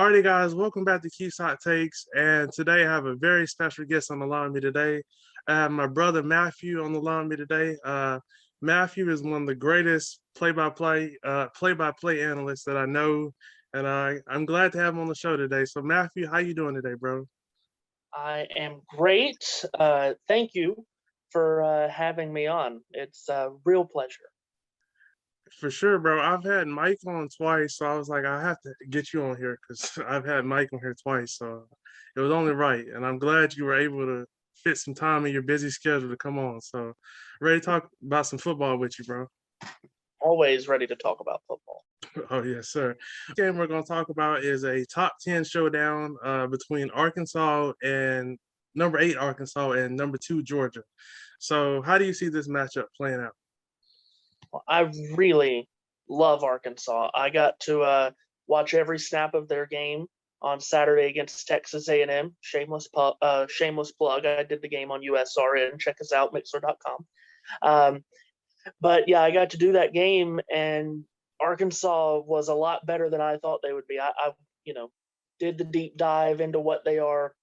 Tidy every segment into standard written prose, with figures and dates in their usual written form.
Alrighty, guys, welcome back to Keith's Hot Takes. And today I have a very special guest on the line with me today. I have my brother Matthew on the line with me today. Matthew is one of the greatest play-by-play analysts that I know, and I'm glad to have him on the show today. So, Matthew, how you doing today, bro? I am great. Thank you for having me on. It's a real pleasure. For sure, bro. I've had Mike on twice, so I was like, I have to get you on here because I've had Mike on here twice, so it was only right. And I'm glad you were able to fit some time in your busy schedule to come on. So, ready to talk about some football with you, bro. Always ready to talk about football. Oh, yes, sir. The game we're going to talk about is a top 10 showdown between Arkansas and number 8 Arkansas and number 2 Georgia. So, how do you see this matchup playing out? Well, I really love Arkansas. I got to watch every snap of their game on Saturday against Texas A&M. Shameless plug. I did the game on USRN. Check us out, Mixer.com. But yeah, I got to do that game, and Arkansas was a lot better than I thought they would be. I did the deep dive into what they are,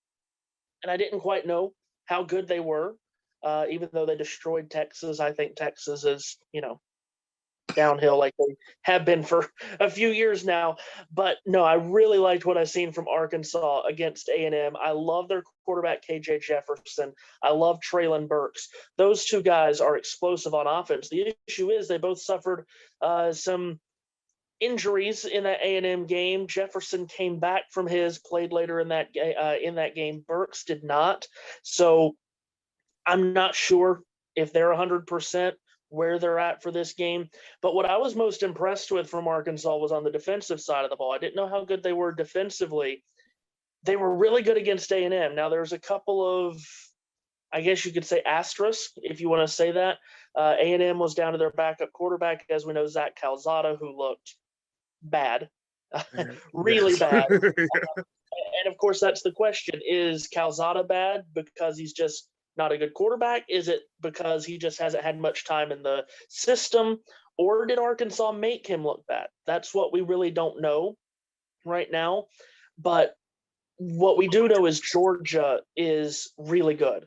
and I didn't quite know how good they were. Even though they destroyed Texas, I think Texas is, downhill like they have been for a few years now. But no, I really liked what I've seen from Arkansas against A&M. I love their quarterback, KJ Jefferson. I love Traylon Burks. Those two guys are explosive on offense. The issue is they both suffered some injuries in that A&M game. Jefferson came back from played later in that game. Burks did not. So I'm not sure if they're 100% where they're at for this game. But what I was most impressed with from Arkansas was on the defensive side of the ball. I didn't know how good they were defensively. They were really good against A&M. Now, there's a couple of, I guess you could say, asterisks, if you want to say that. A&M was down to their backup quarterback, as we know, Zach Calzada, who looked bad, really bad. And, of course, that's the question. Is Calzada bad because he's just not a good quarterback? Is it because he just hasn't had much time in the system? Or did Arkansas make him look bad? That's what we really don't know right now. But what we do know is Georgia is really good.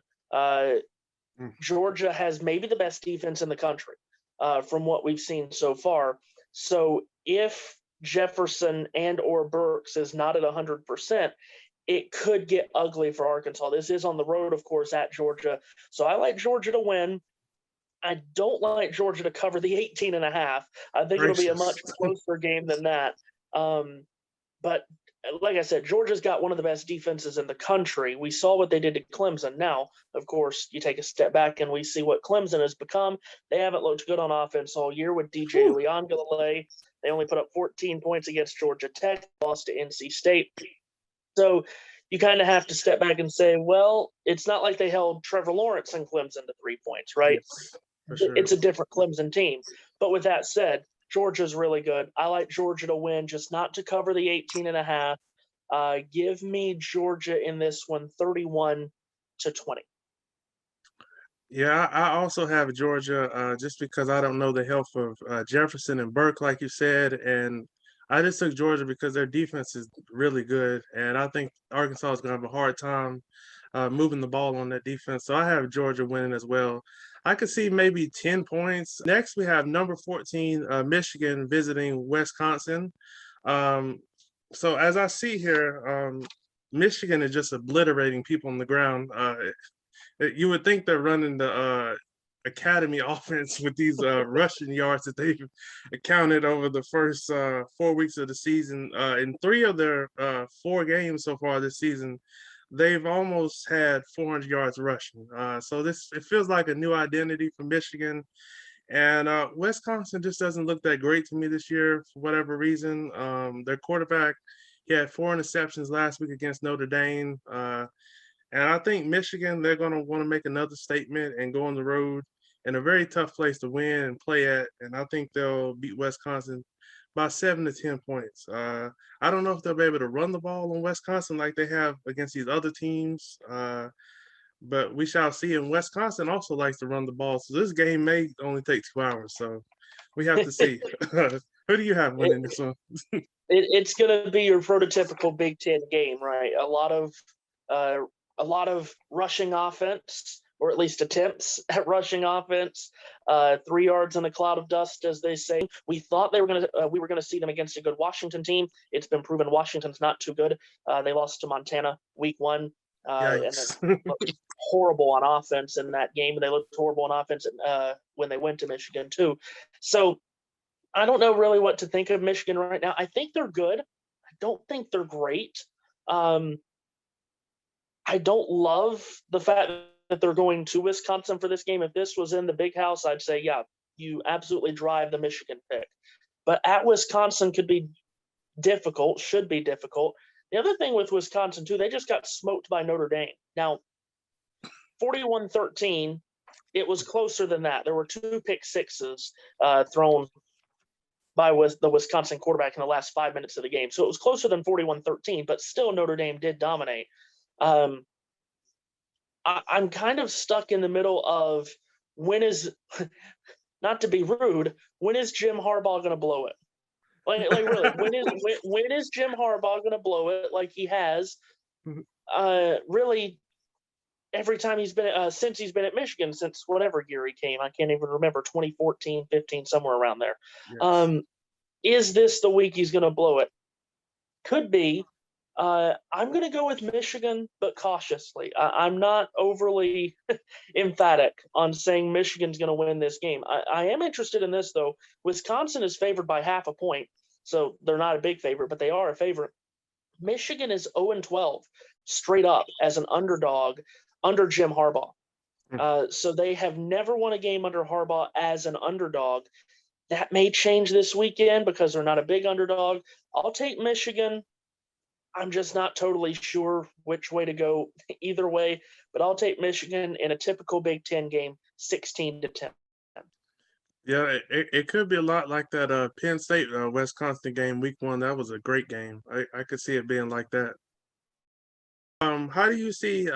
Georgia has maybe the best defense in the country from what we've seen so far. So if Jefferson and or Burks is not at 100%, it could get ugly for Arkansas. This is on the road, of course, at Georgia. So I like Georgia to win. I don't like Georgia to cover the 18.5. I think it'll be a much closer game than that. But like I said, Georgia's got one of the best defenses in the country. We saw what they did to Clemson. Now, of course, you take a step back and we see what Clemson has become. They haven't looked good on offense all year with DJ Uiagalelei. They only put up 14 points against Georgia Tech, lost to NC State. So you kind of have to step back and say, well, it's not like they held Trevor Lawrence and Clemson to 3 points, right? Yes, for sure. It's a different Clemson team. But with that said, Georgia's really good. I like Georgia to win, just not to cover the 18.5. Give me Georgia in this one, 31-20. Yeah, I also have Georgia just because I don't know the health of Jefferson and Burke, like you said. And I just took Georgia because their defense is really good. And I think Arkansas is going to have a hard time moving the ball on that defense. So I have Georgia winning as well. I could see maybe 10 points. Next, we have number 14, Michigan visiting Wisconsin. So as I see here, Michigan is just obliterating people on the ground. You would think they're running the academy offense with these rushing yards that they've accounted over the first 4 weeks of the season. In 3 of their 4 games so far this season, they've almost had 400 yards rushing. So it feels like a new identity for Michigan. And Wisconsin just doesn't look that great to me this year for whatever reason. Their quarterback, he had 4 interceptions last week against Notre Dame. And I think Michigan, they're going to want to make another statement and go on the road in a very tough place to win and play at. And I think they'll beat Wisconsin by 7 to 10 points. I don't know if they'll be able to run the ball on Wisconsin like they have against these other teams. But we shall see. And Wisconsin also likes to run the ball. So this game may only take 2 hours. So we have to see. Who do you have winning this one? It's going to be your prototypical Big Ten game, right? A lot of rushing offense, or at least attempts at rushing offense. 3 yards in a cloud of dust, as they say. We thought we were gonna see them against a good Washington team. It's been proven Washington's not too good. They lost to Montana week 1, and then Yikes. looked horrible on offense in that game. They looked horrible on offense when they went to Michigan too. So I don't know really what to think of Michigan right now. I think they're good. I don't think they're great. Um, I don't love the fact that they're going to Wisconsin for this game. If this was in the big house, I'd say, yeah, you absolutely drive the Michigan pick. But at Wisconsin could be difficult, should be difficult. The other thing with Wisconsin, too, they just got smoked by Notre Dame. Now, 41-13, it was closer than that. There were 2 pick sixes thrown by the Wisconsin quarterback in the last 5 minutes of the game. So it was closer than 41-13, but still Notre Dame did dominate. I'm kind of stuck in the middle of when is, not to be rude, when is Jim Harbaugh going to blow it? Like really, when is Jim Harbaugh going to blow it like he has? Really, every time he's been since he's been at Michigan, since whatever year he came, I can't even remember, 2014, 15, somewhere around there. Yes. Is this the week he's going to blow it? Could be. I'm going to go with Michigan, but cautiously. I'm not overly emphatic on saying Michigan's going to win this game. I am interested in this, though. Wisconsin is favored by 0.5 point, so they're not a big favorite, but they are a favorite. Michigan is 0-12 straight up as an underdog under Jim Harbaugh. So they have never won a game under Harbaugh as an underdog. That may change this weekend because they're not a big underdog. I'll take Michigan. I'm just not totally sure which way to go either way, but I'll take Michigan in a typical Big Ten game, 16-10. Yeah, it could be a lot like that Penn State Wisconsin game week 1. That was a great game. I could see it being like that. How do you see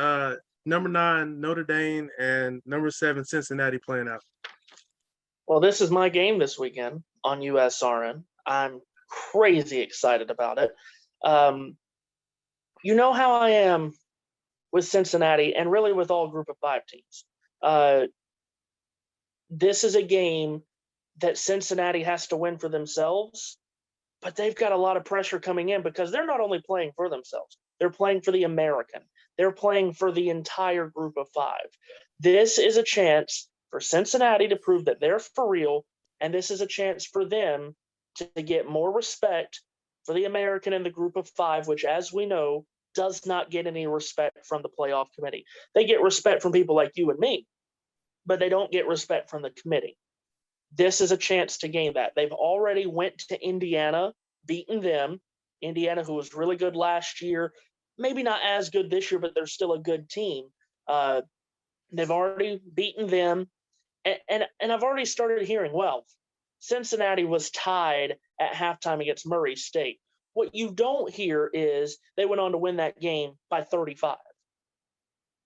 number 9 Notre Dame and number 7 Cincinnati playing out? Well, this is my game this weekend on USRN. I'm crazy excited about it. You know how I am with Cincinnati and really with all group of 5 teams. This is a game that Cincinnati has to win for themselves, but they've got a lot of pressure coming in because they're not only playing for themselves, they're playing for the American. They're playing for the entire group of 5. This is a chance for Cincinnati to prove that they're for real, and this is a chance for them to get more respect for the American and the group of 5, which, as we know, does not get any respect from the playoff committee. They get respect from people like you and me, but they don't get respect from the committee. This is a chance to gain that. They've already went to Indiana, beaten them. Indiana, who was really good last year, maybe not as good this year, but they're still a good team. They've already beaten them. And I've already started hearing, well, Cincinnati was tied at halftime against Murray State. What you don't hear is they went on to win that game by 35.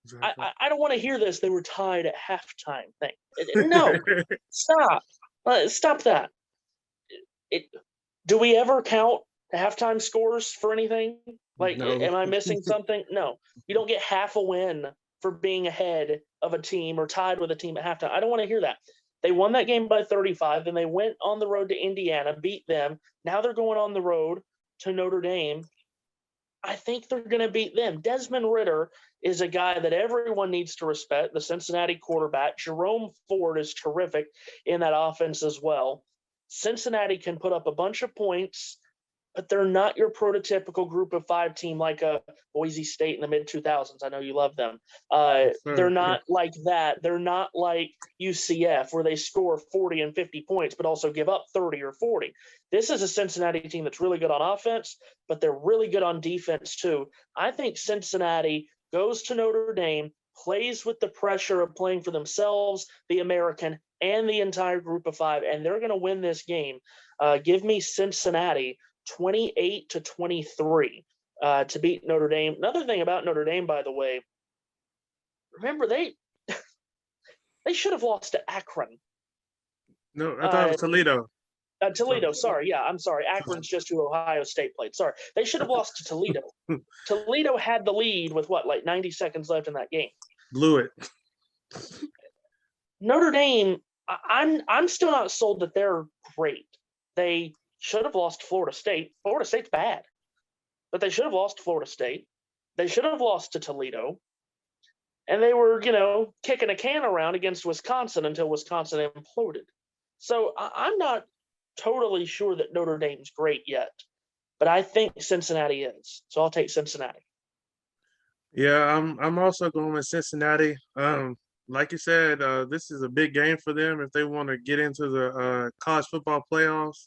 Exactly. I don't want to hear this. They were tied at halftime thing. No, stop. Stop that. Do we ever count halftime scores for anything? Like, No. am I missing something? No. You don't get half a win for being ahead of a team or tied with a team at halftime. I don't want to hear that. They won that game by 35. Then they went on the road to Indiana, beat them. Now they're going on the road to Notre Dame. I think they're going to beat them. Desmond Ridder is a guy that everyone needs to respect, the Cincinnati quarterback. Jerome Ford is terrific in that offense as well. Cincinnati can put up a bunch of points, but they're not your prototypical group of 5 team like a Boise State in the mid-2000s. I know you love them. They're not like that. They're not like UCF where they score 40 and 50 points but also give up 30 or 40. This is a Cincinnati team that's really good on offense, but they're really good on defense too. I think Cincinnati goes to Notre Dame, plays with the pressure of playing for themselves, the American, and the entire group of 5, and they're going to win this game. Give me Cincinnati 28-23 to beat Notre Dame. Another thing about Notre Dame, by the way, remember they should have lost to Akron. No, I thought it was Toledo. Toledo, sorry. Yeah, I'm sorry. Akron's just who Ohio State played. Sorry. They should have lost to Toledo. Toledo had the lead with like 90 seconds left in that game. Blew it. Notre Dame, I'm still not sold that they're great. They should have lost to Florida State. Florida State's bad, but they should have lost to Florida State. They should have lost to Toledo. And they were, kicking a can around against Wisconsin until Wisconsin imploded. So I'm not totally sure that Notre Dame's great yet, but I think Cincinnati is. So I'll take Cincinnati. Yeah, I'm also going with Cincinnati. Like you said, this is a big game for them if they want to get into the college football playoffs.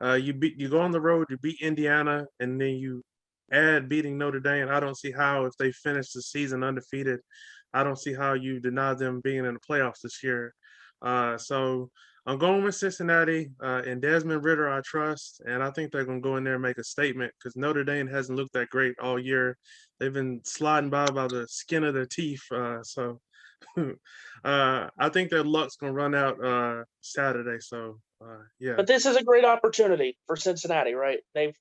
You go on the road, you beat Indiana, and then you add beating Notre Dame. I don't see how, if they finish the season undefeated, I don't see how you deny them being in the playoffs this year. So I'm going with Cincinnati, and Desmond Ritter I trust, and I think they're going to go in there and make a statement because Notre Dame hasn't looked that great all year. They've been sliding by the skin of their teeth. So I think their luck's going to run out Saturday. So, yeah. But this is a great opportunity for Cincinnati, right? They've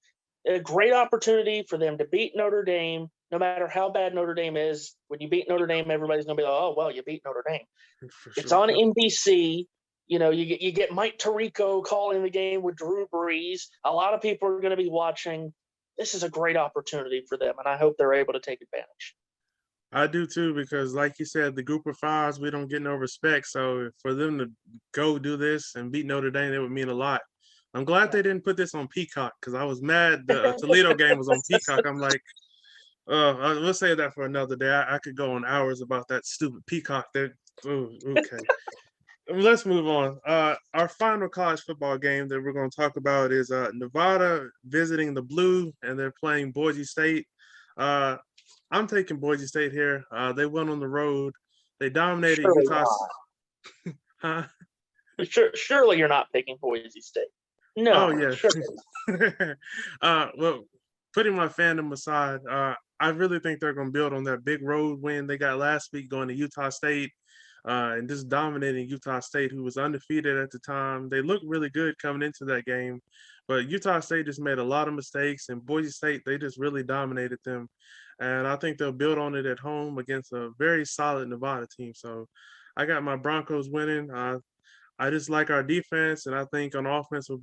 a great opportunity for them to beat Notre Dame, no matter how bad Notre Dame is. When you beat Notre Dame, everybody's going to be like, oh, well, you beat Notre Dame. It's on NBC. You get Mike Tirico calling the game with Drew Brees. A lot of people are going to be watching. This is a great opportunity for them, and I hope they're able to take advantage. I do too, because like you said, the group of fives, we don't get no respect. So for them to go do this and beat Notre Dame, it would mean a lot. I'm glad they didn't put this on Peacock because I was mad the Toledo game was on Peacock. I'm like, we'll say that for another day. I could go on hours about that stupid Peacock. Okay. Let's move on. Our final college football game that we're going to talk about is Nevada visiting the Blue, and they're playing Boise State. I'm taking Boise State here. They went on the road. They dominated Utah. Huh? Surely you're not picking Boise State. No. Oh yeah. Sure. Well, putting my fandom aside, I really think they're going to build on that big road win they got last week going to Utah State, and just dominating Utah State, who was undefeated at the time. They looked really good coming into that game, but Utah State just made a lot of mistakes, and Boise State, they just really dominated them. And I think they'll build on it at home against a very solid Nevada team. So I got my Broncos winning. I just like our defense, and I think on offense we'll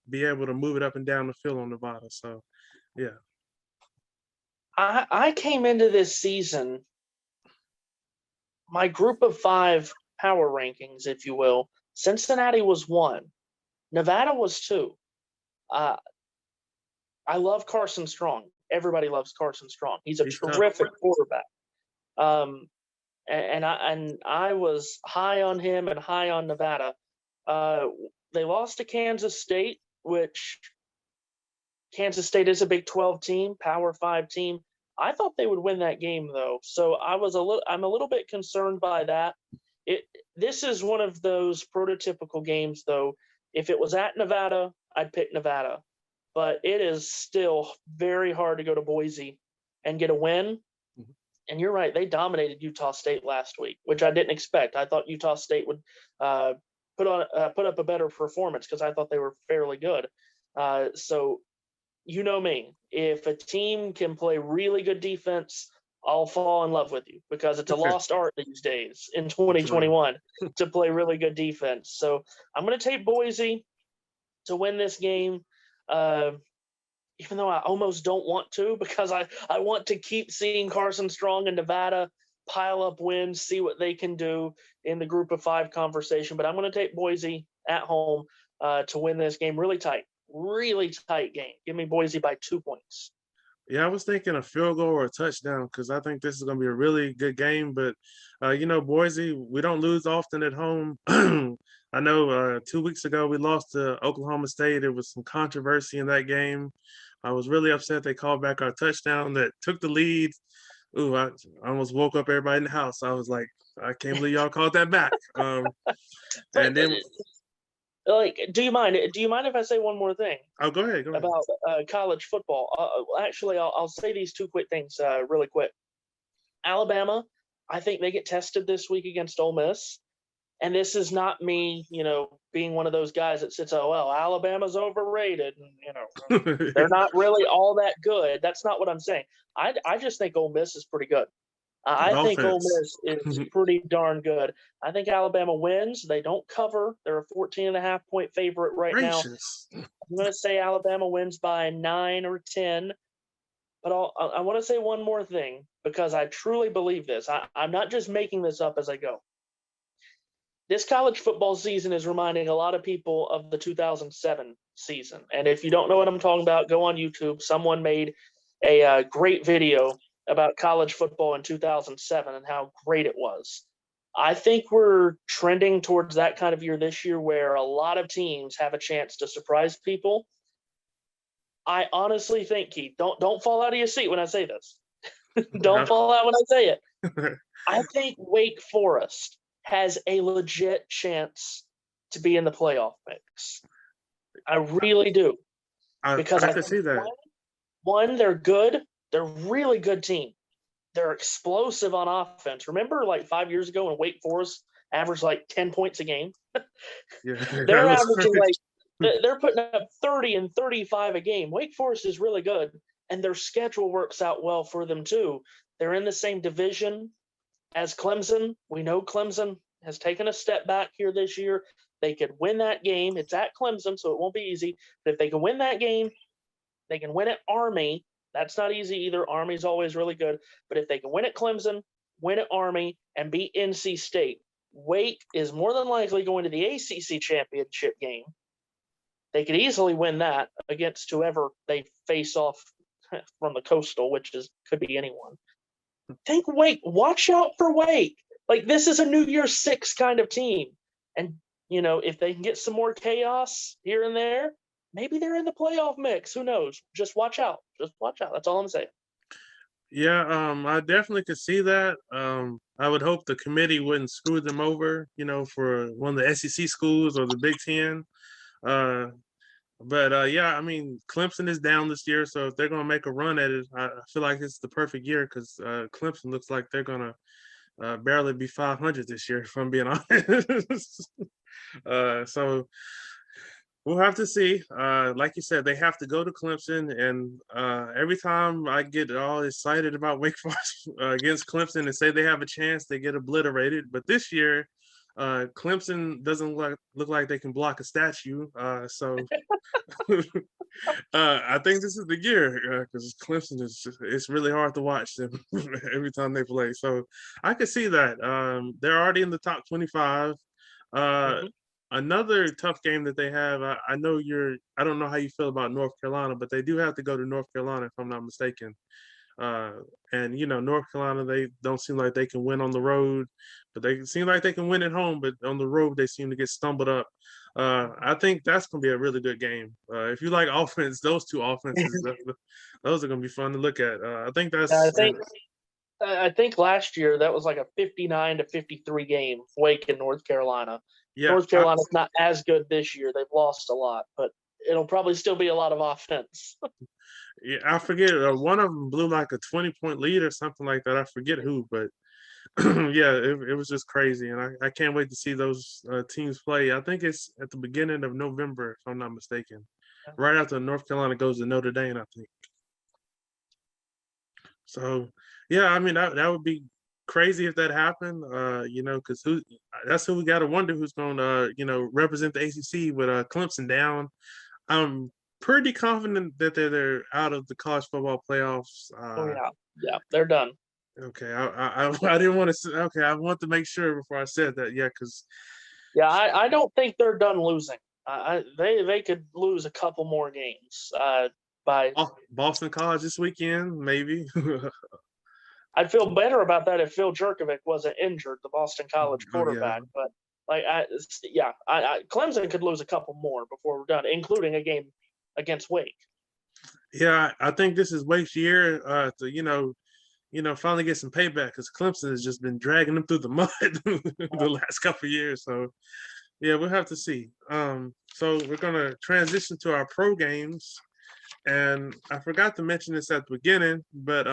be able to move it up and down the field on Nevada. So, yeah. I came into this season, my group of five power rankings, if you will, Cincinnati was 1. Nevada was 2. I love Carson Strong. Everybody loves Carson Strong. He's terrific quarterback. And I was high on him and high on Nevada. They lost to Kansas State, which Kansas State is a Big 12 team, Power 5 team. I thought they would win that game though, so I'm a little bit concerned by that. This is one of those prototypical games though. If it was at Nevada, I'd pick Nevada, but it is still very hard to go to Boise and get a win. Mm-hmm. And you're right, they dominated Utah State last week, which I didn't expect. I thought Utah State would put up a better performance because I thought they were fairly good. So you know me, if a team can play really good defense, I'll fall in love with you because it's a lost art these days in 2021 to play really good defense. So I'm going to take Boise to win this game, even though I almost don't want to because I want to keep seeing Carson Strong and Nevada pile up wins, see what they can do in the group of 5 conversation. But I'm going to take Boise at home to win this game. Really tight game. Give me Boise by 2 points. Yeah, I was thinking a field goal or a touchdown because I think this is going to be a really good game. But, Boise, we don't lose often at home. I know 2 weeks ago we lost to Oklahoma State. There was some controversy in that game. I was really upset they called back our touchdown that took the lead. Ooh, I almost woke up everybody in the house. I was like, I can't believe y'all called that back. And then... do you mind if I say one more thing? Oh, go ahead. About college football. Actually, I'll say these 2 quick things really quick. Alabama, I think they get tested this week against Ole Miss. And this is not me, being one of those guys that sits, oh, well, Alabama's overrated. And, they're not really all that good. That's not what I'm saying. I just think Ole Miss is pretty good. I think Ole Offense. Miss is pretty darn good. I think Alabama wins. They don't cover. They're a 14.5-point favorite right now. Gracious. I'm going to say Alabama wins by 9 or 10. But I want to say one more thing because I truly believe this. I'm not just making this up as I go. This college football season is reminding a lot of people of the 2007 season. And if you don't know what I'm talking about, go on YouTube. Someone made a great video about college football in 2007 and how great it was. I think we're trending towards that kind of year this year where a lot of teams have a chance to surprise people. I honestly think, Keith, don't fall out of your seat when I say this. Don't fall out when I say it. I think Wake Forest has a legit chance to be in the playoff mix. I really do. Because I can see that. One, they're good. They're a really good team. They're explosive on offense. Remember, like 5 years ago when Wake Forest averaged like 10 points a game? Yeah, They're averaging they're putting up 30 and 35 a game. Wake Forest is really good, and their schedule works out well for them too. They're in the same division as Clemson. We know Clemson has taken a step back here this year. They could win that game. It's at Clemson, so it won't be easy. But if they can win that game, they can win at Army. That's not easy either. Army's always really good. But if they can win at Clemson, win at Army, and beat NC State, Wake is more than likely going to the ACC championship game. They could easily win that against whoever they face off from the Coastal, which could be anyone. Think Wake. Watch out for Wake. Like, this is a New Year's Six kind of team. And, if they can get some more chaos here and there, maybe they're in the playoff mix. Who knows? Just watch out. Just watch out. That's all I'm saying. Yeah, I definitely could see that. I would hope the committee wouldn't screw them over, for one of the SEC schools or the Big Ten. But yeah, I mean, Clemson is down this year, so if they're going to make a run at it, I feel like it's the perfect year because Clemson looks like they're going to barely be 500 this year, if I'm being honest. So we'll have to see. Like you said, they have to go to Clemson, and every time I get all excited about Wake Forest against Clemson and say they have a chance, they get obliterated. But this year, Clemson doesn't look like they can block a statue. So I think this is the year because Clemson it's really hard to watch them every time they play. So I could see that. They're already in the top 25. Another tough game that they have, I know I don't know how you feel about North Carolina, but they do have to go to North Carolina if I'm not mistaken. And North Carolina, they don't seem like they can win on the road, but they seem like they can win at home, but on the road they seem to get stumbled up. I think that's going to be a really good game. If you like offense, those two offenses, those are going to be fun to look at. I think that's. I think last year that was like a 59-53 game, Wake in North Carolina. Yeah, North Carolina's not as good this year. They've lost a lot, but it'll probably still be a lot of offense. Yeah, I forget. One of them blew like a 20-point lead or something like that. I forget who, but yeah, it was just crazy. And I can't wait to see those teams play. I think it's at the beginning of November, if I'm not mistaken. Yeah. Right after North Carolina goes to Notre Dame, I think. So, yeah, I mean, that would be crazy if that happened, because that's who we got to wonder who's going to, represent the ACC with Clemson down. I'm pretty confident that they're out of the college football playoffs. Yeah, they're done. Okay, I didn't want to. Okay, I want to make sure before I said that. Yeah, because. Yeah, I don't think they're done losing. They could lose a couple more games. By Boston College this weekend, maybe. I'd feel better about that if Phil Jerkovic wasn't injured, the Boston College quarterback. Yeah. But Clemson could lose a couple more before we're done, including a game against Wake. Yeah, I think this is Wake's year to finally get some payback because Clemson has just been dragging them through the mud the last couple of years. So yeah, we'll have to see. So we're gonna transition to our pro games, and I forgot to mention this at the beginning, but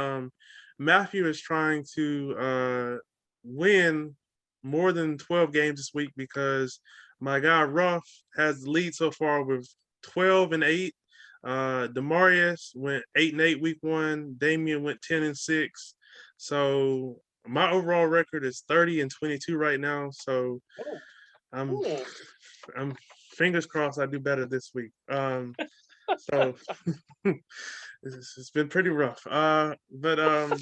Matthew is trying to win more than 12 games this week because my guy Ruff has the lead so far with 12-8. Demarius went 8-8 week 1. Damian went 10-6. So my overall record is 30-22 right now. So Oh, I'm ooh. I'm fingers crossed I do better this week. So it's been pretty rough. But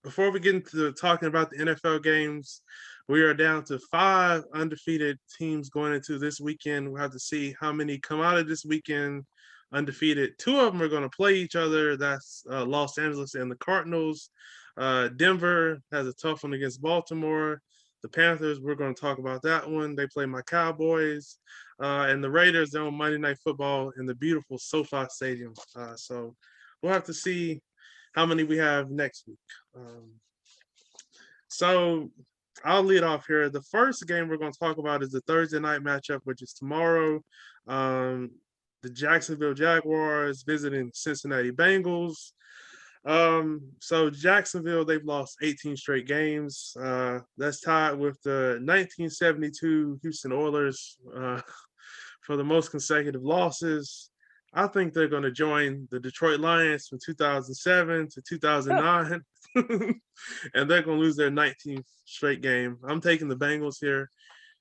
before we get into talking about the NFL games, we are down to 5 undefeated teams going into this weekend. We'll have to see how many come out of this weekend undefeated. 2 of them are going to play each other. That's Los Angeles and the Cardinals. Denver has a tough one against Baltimore. The Panthers, we're going to talk about that one. They play my Cowboys. And the Raiders, they're on Monday Night Football in the beautiful SoFi Stadium. So we'll have to see how many we have next week. So I'll lead off here. The first game we're going to talk about is the Thursday night matchup, which is tomorrow. The Jacksonville Jaguars visiting Cincinnati Bengals. So Jacksonville, they've lost 18 straight games. That's tied with the 1972 Houston Oilers for the most consecutive losses. I think they're going to join the Detroit Lions from 2007 to 2009, and they're going to lose their 19th straight game. I'm taking the Bengals here.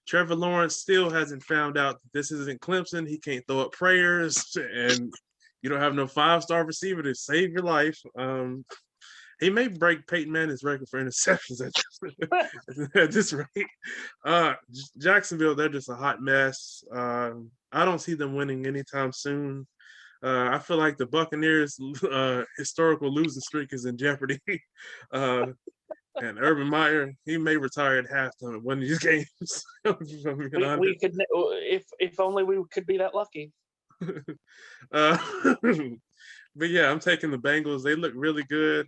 Trevor Lawrence still hasn't found out that this isn't Clemson. He can't throw up prayers, and you don't have no 5-star receiver to save your life. He may break Peyton Manning's record for interceptions at this rate. Jacksonville, they're just a hot mess. I don't see them winning anytime soon. I feel like the Buccaneers' historical losing streak is in jeopardy. And Urban Meyer, he may retire at halftime at one of these games. We could, if only we could be that lucky. uh, but yeah, I'm taking the Bengals. They look really good.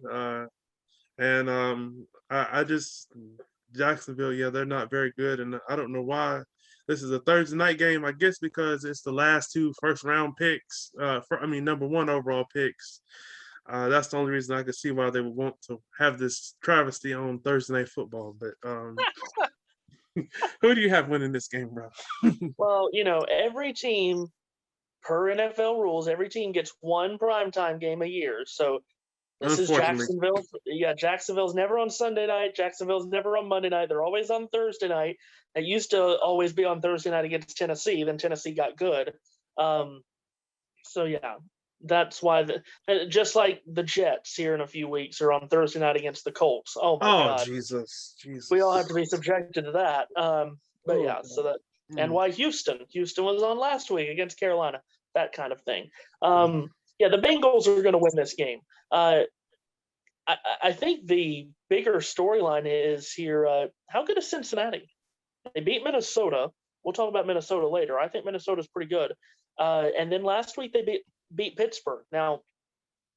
And I just Jacksonville, yeah, they're not very good, and I don't know why. This is a Thursday night game, I guess, because it's the last 2 first-round picks. Number 1 overall picks. That's the only reason I could see why they would want to have this travesty on Thursday Night Football. But who do you have winning this game, bro? Well, every team, per NFL rules, every team gets 1 primetime game a year. So this is Jacksonville. Yeah, Jacksonville's never on Sunday night. Jacksonville's never on Monday night. They're always on Thursday night. It used to always be on Thursday night against Tennessee. Then Tennessee got good. So yeah, that's why just like the Jets here in a few weeks are on Thursday night against the Colts. Oh my God, Jesus! We all have to be subjected to that. But yeah, so that and why Houston was on last week against Carolina, that kind of thing. Yeah, the Bengals are going to win this game. I think the bigger storyline is here. How good is Cincinnati? They beat Minnesota. We'll talk about Minnesota later. I think Minnesota's pretty good. And then last week they beat Pittsburgh. Now,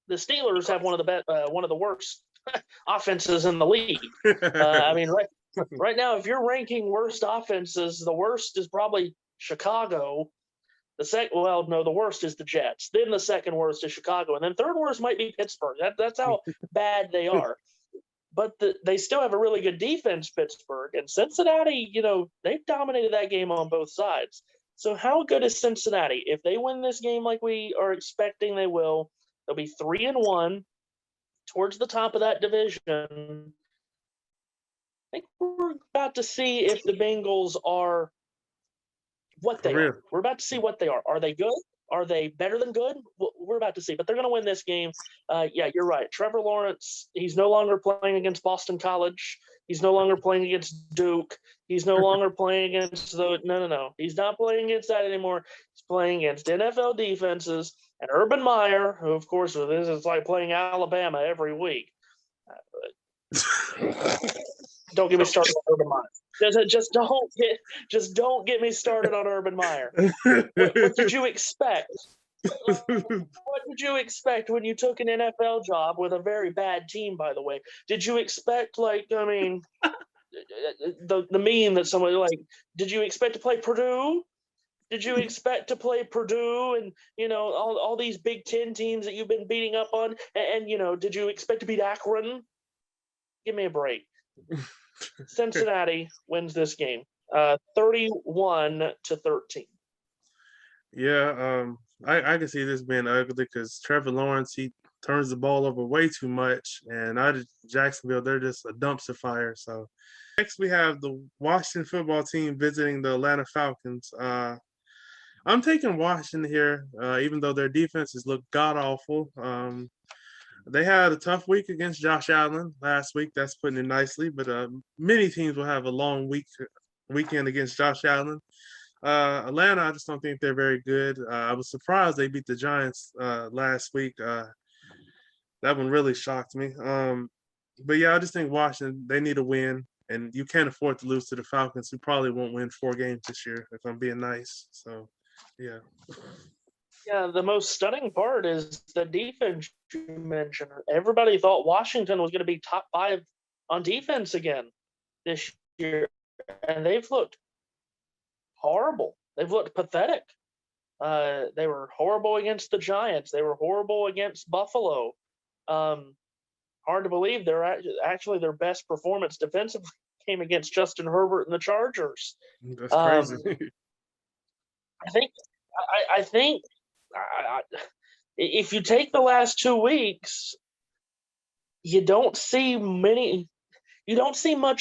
the Steelers have one of the worst offenses in the league. Right now, if you're ranking worst offenses, the worst is probably Chicago. The worst is the Jets. Then the second worst is Chicago, and then third worst might be Pittsburgh. That's how bad they are. But they still have a really good defense, Pittsburgh. And Cincinnati, they've dominated that game on both sides. So how good is Cincinnati? If they win this game like we are expecting they will, they'll be 3-1 towards the top of that division. I think we're about to see if the Bengals are what they are. We're about to see what they are. Are they good? Are they better than good? We're about to see, but they're going to win this game. Yeah, you're right. Trevor Lawrence, he's no longer playing against Boston College. He's no longer playing against Duke. He's no longer playing against no. He's not playing against that anymore. He's playing against NFL defenses and Urban Meyer, who, of course, this is like playing Alabama every week. Don't get me started on Urban Meyer. Just don't get me started on Urban Meyer. What did you expect? What did you expect when you took an NFL job with a very bad team, by the way? Did you expect, the meme that somebody did you expect to play Purdue? Did you expect to play Purdue and, all these Big Ten teams that you've been beating up on? And did you expect to beat Akron? Give me a break. Cincinnati wins this game, 31-13. Yeah, I can see this being ugly because Trevor Lawrence, he turns the ball over way too much, and Jacksonville, they're just a dumpster fire. So next we have the Washington football team visiting the Atlanta Falcons. I'm taking Washington here, even though their defenses look god awful. They had a tough week against Josh Allen last week. That's putting it nicely, but many teams will have a long weekend against Josh Allen. Atlanta, I just don't think they're very good. I was surprised they beat the Giants last week. That one really shocked me. But yeah, I just think Washington, they need a win, and you can't afford to lose to the Falcons, who probably won't win 4 games this year, if I'm being nice. So, yeah. Yeah, the most stunning part is the defense you mentioned. Everybody thought Washington was going to be top 5 on defense again this year, and they've looked horrible. They've looked pathetic. They were horrible against the Giants. They were horrible against Buffalo. Hard to believe actually their best performance defensively came against Justin Herbert and the Chargers. That's crazy. I think if you take the last 2 weeks, you don't see much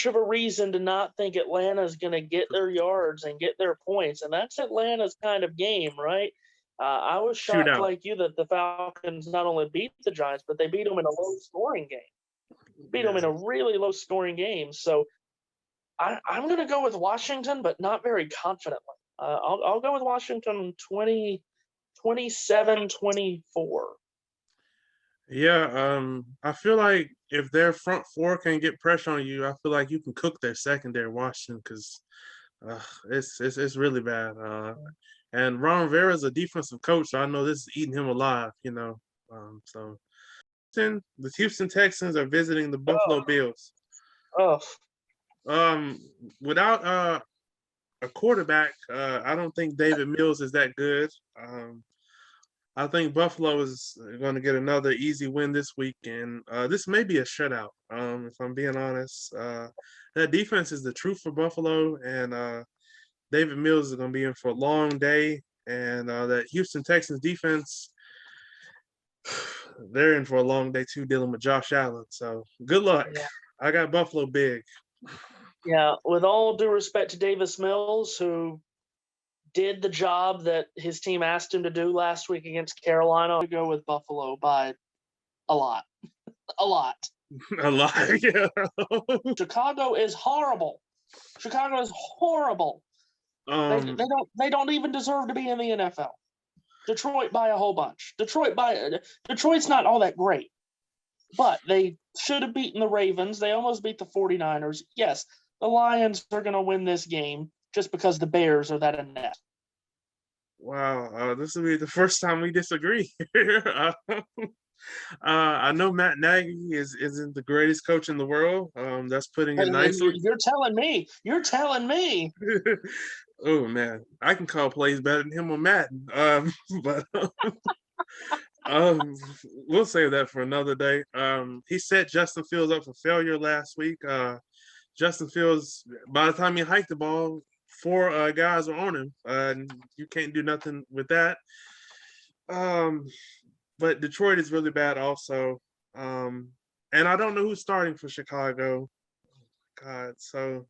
of a reason to not think Atlanta's going to get their yards and get their points, and that's Atlanta's kind of game, right? I was shocked, Shootout. like you, that the Falcons not only beat the Giants, but they beat them in a low-scoring game. Beat them in a really low-scoring game. So I'm going to go with Washington, but not very confidently. I'll go with Washington 27-24. Yeah, I feel like if their front four can get pressure on you, I feel like you can cook their secondary, Washington, because it's really bad. And Ron Rivera is a defensive coach, so I know this is eating him alive. So the Houston Texans are visiting the Buffalo Bills. Oh, Without a quarterback, I don't think David Mills is that good. I think Buffalo is going to get another easy win this week, and this may be a shutout. If I'm being honest, that defense is the truth for Buffalo, and David Mills is going to be in for a long day, and that Houston Texans defense, they're in for a long day too, dealing with Josh Allen. So good luck. yeah. I got Buffalo big. Yeah, with all due respect to Davis Mills, who did the job that his team asked him to do last week against Carolina, I'll go with Buffalo by a lot. A lot. A lot, yeah. Chicago is horrible. Chicago is horrible. They don't even deserve to be in the NFL. Detroit by a whole bunch. Detroit's not all that great. But they should have beaten the Ravens. They almost beat the 49ers. Yes, the Lions are going to win this game just because the Bears are that inept. Wow, this will be the first time we disagree. I know Matt Nagy isn't the greatest coach in the world. That's putting it nicely. You're telling me. You're telling me. Oh man, I can call plays better than him or Madden. But we'll save that for another day. He set Justin Fields up for failure last week. Justin Fields, by the time he hiked the ball, 4 guys were on him. And you can't do nothing with that. But Detroit is really bad also. And I don't know who's starting for Chicago. God, so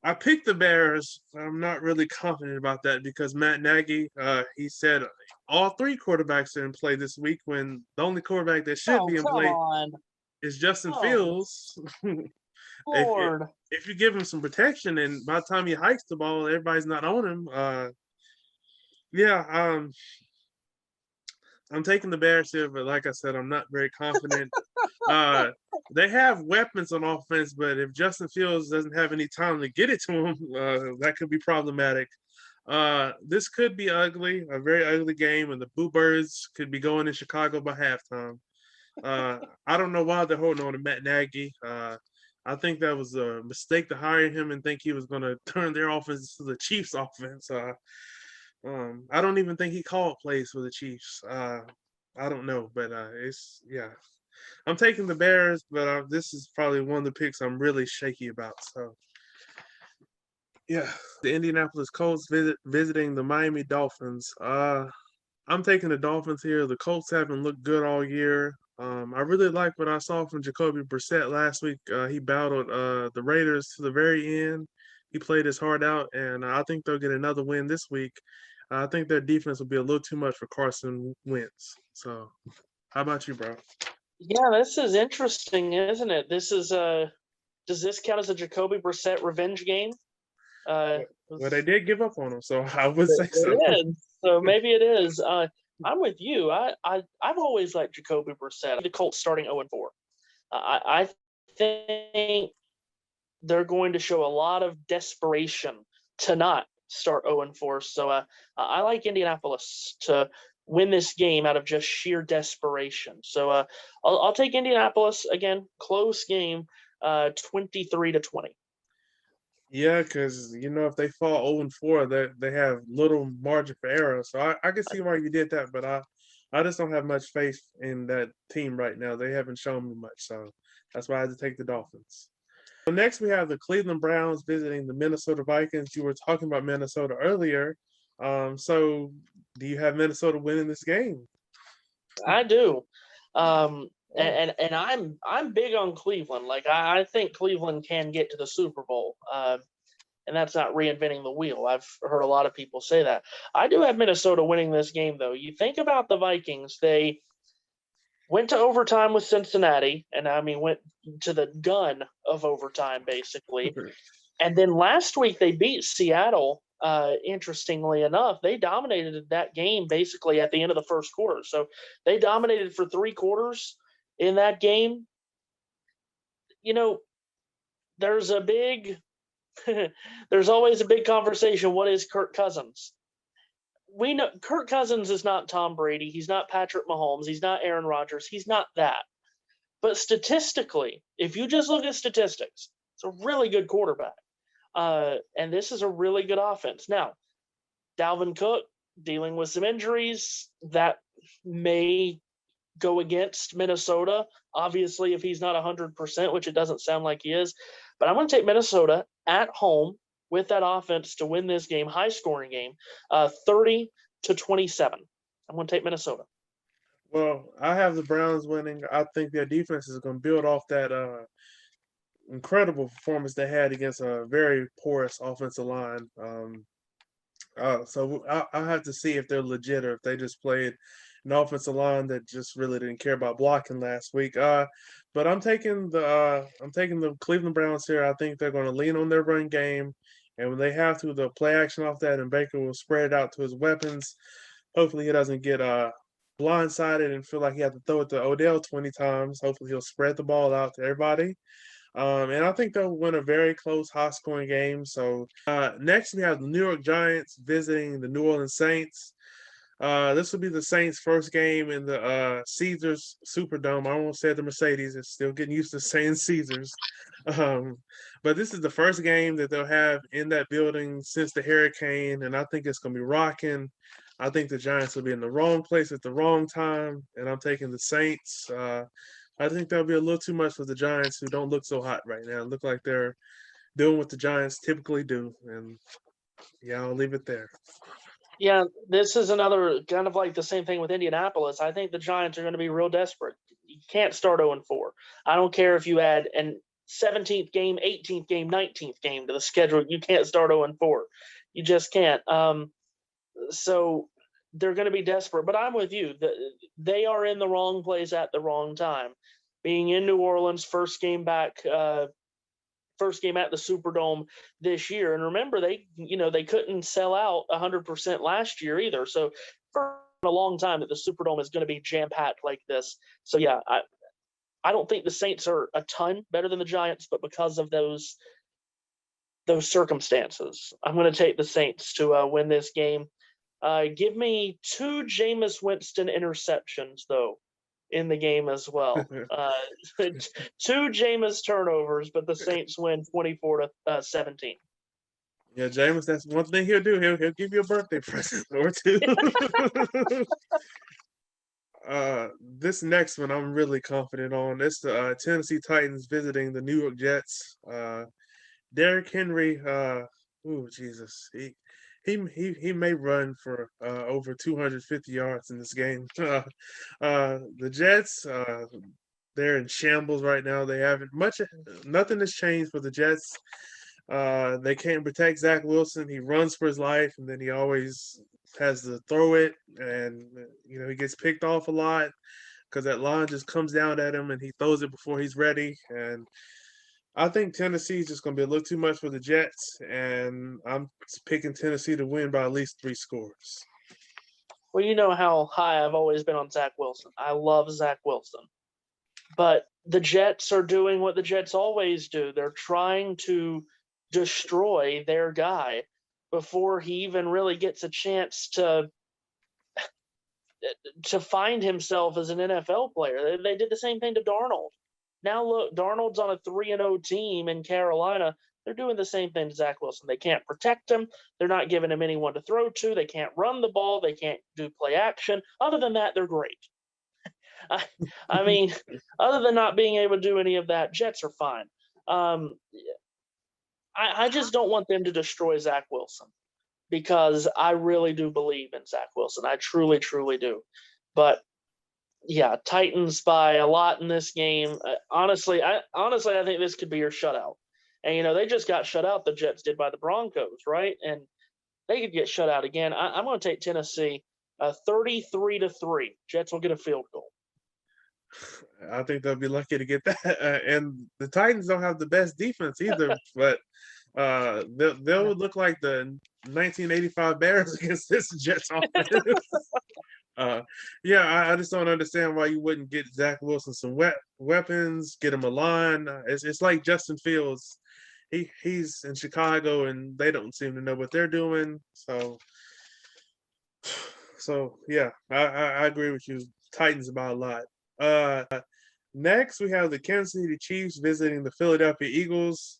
I picked the Bears. I'm not really confident about that because Matt Nagy, he said all 3 quarterbacks are in play this week when the only quarterback that should be in play is Justin Fields. Lord. If you give him some protection and by the time he hikes the ball, everybody's not on him. I'm taking the Bears here, but like I said, I'm not very confident. They have weapons on offense, but if Justin Fields doesn't have any time to get it to him, that could be problematic. This could be ugly, a very ugly game, and the Boo Birds could be going to Chicago by halftime. I don't know why they're holding on to Matt Nagy. I think that was a mistake to hire him and think he was going to turn their offense to the Chiefs' offense. I don't even think he called plays for the Chiefs. I don't know, but I'm taking the Bears, but this is probably one of the picks I'm really shaky about. So, yeah, the Indianapolis Colts visiting the Miami Dolphins. I'm taking the Dolphins here. The Colts haven't looked good all year. I really like what I saw from Jacoby Brissett last week. He battled the Raiders to the very end. He played his heart out, and I think they'll get another win this week. I think their defense will be a little too much for Carson Wentz. So, how about you, bro? Yeah, this is interesting, isn't it? This is does this count as a Jacoby Brissett revenge game? Well, they did give up on him, so I would say so. It is. So maybe it is. I'm with you. I've always liked Jacoby Brissett. The Colts starting 0-4. I think they're going to show a lot of desperation to not start 0-4. So I like Indianapolis to win this game out of just sheer desperation. So I'll take Indianapolis again. Close game, 23-20. Yeah, because if they fall 0-4, they have little margin for error. So I can see why you did that, but I just don't have much faith in that team right now. They haven't shown me much, so that's why I had to take the Dolphins. So next we have the Cleveland Browns visiting the Minnesota Vikings. You were talking about Minnesota earlier. So do you have Minnesota winning this game? I do. And I'm big on Cleveland. Like I think Cleveland can get to the Super Bowl. And that's not reinventing the wheel. I've heard a lot of people say that. I do have Minnesota winning this game, though. You think about the Vikings, they went to overtime with Cincinnati, and went to the gun of overtime, basically. And then last week they beat Seattle. Interestingly enough, they dominated that game basically at the end of the first quarter. So they dominated for 3 quarters in that game. There's there's always a big conversation. What is Kirk Cousins? We know Kirk Cousins is not Tom Brady. He's not Patrick Mahomes. He's not Aaron Rodgers. He's not that. But statistically, if you just look at statistics, it's a really good quarterback. And this is a really good offense. Now, Dalvin Cook dealing with some injuries that may go against Minnesota. Obviously, if he's not 100%, which it doesn't sound like he is. But I'm going to take Minnesota at home with that offense to win this game, high-scoring game, 30-27. I'm going to take Minnesota. Well, I have the Browns winning. I think their defense is going to build off that incredible performance they had against a very porous offensive line. So I'll have to see if they're legit or if they just played an offensive line that just really didn't care about blocking last week. But I'm taking the Cleveland Browns here. I think they're going to lean on their run game, and when they have to, they'll play action off that, and Baker will spread it out to his weapons. Hopefully, he doesn't get blindsided and feel like he had to throw it to Odell 20 times. Hopefully, he'll spread the ball out to everybody. And I think they'll win a very close, high-scoring game. So next, we have the New York Giants visiting the New Orleans Saints. This will be the Saints' first game in the Caesars Superdome. I won't say the Mercedes. It's still getting used to saying Caesars. But this is the first game that they'll have in that building since the hurricane, and I think it's going to be rocking. I think the Giants will be in the wrong place at the wrong time, and I'm taking the Saints. I think that'll be a little too much for the Giants, who don't look so hot right now. Look like they're doing what the Giants typically do, and yeah, I'll leave it there. Yeah, this is another kind of like the same thing with Indianapolis. I think the Giants are going to be real desperate. You can't start 0-4. I don't care if you add an 17th game, 18th game, 19th game to the schedule. You can't start 0-4. You just can't. So they're going to be desperate. But I'm with you. They are in the wrong place at the wrong time. Being in New Orleans, first game back, first game at the Superdome this year. And remember, they couldn't sell out 100% last year either. So for a long time that the Superdome is going to be jam-packed like this. So yeah, I don't think the Saints are a ton better than the Giants, but because of those circumstances, I'm going to take the Saints to win this game. Give me 2 Jameis Winston interceptions, though, in the game as well. 2 Jameis turnovers, but the Saints win 24-17. Yeah, Jameis, that's one thing he'll do. He'll give you a birthday present or 2. This next one I'm really confident on. It's the Tennessee Titans visiting the New York Jets. Derrick Henry, oh Jesus, he may run for over 250 yards in this game. The Jets, they're in shambles right now. They haven't much, nothing has changed for the Jets. They can't protect Zach Wilson. He runs for his life, and then he always has to throw it, and he gets picked off a lot because that line just comes down at him, and he throws it before he's ready. And I think Tennessee is just going to be a little too much for the Jets, and I'm picking Tennessee to win by at least 3 scores. Well, you know how high I've always been on Zach Wilson. I love Zach Wilson. But the Jets are doing what the Jets always do. They're trying to destroy their guy before he even really gets a chance to find himself as an NFL player. They did the same thing to Darnold. Now look, Darnold's on a 3-0 team in Carolina. They're doing the same thing to Zach Wilson. They can't protect him. They're not giving him anyone to throw to. They can't run the ball. They can't do play action. Other than that, they're great. I mean, other than not being able to do any of that, Jets are fine. I just don't want them to destroy Zach Wilson because I really do believe in Zach Wilson. I truly, truly do. But yeah, Titans by a lot in this game. Honestly, I think this could be your shutout. And they just got shut out. The Jets did by the Broncos, right? And they could get shut out again. I'm going to take Tennessee, 33-3. Jets will get a field goal. I think they'll be lucky to get that. And the Titans don't have the best defense either, but they'll look like the 1985 Bears against this Jets offense. I just don't understand why you wouldn't get Zach Wilson some weapons, get him a line. It's like Justin Fields. He's in Chicago and they don't seem to know what they're doing. So yeah, I agree with you. Titans about a lot. Next, we have the Kansas City Chiefs visiting the Philadelphia Eagles.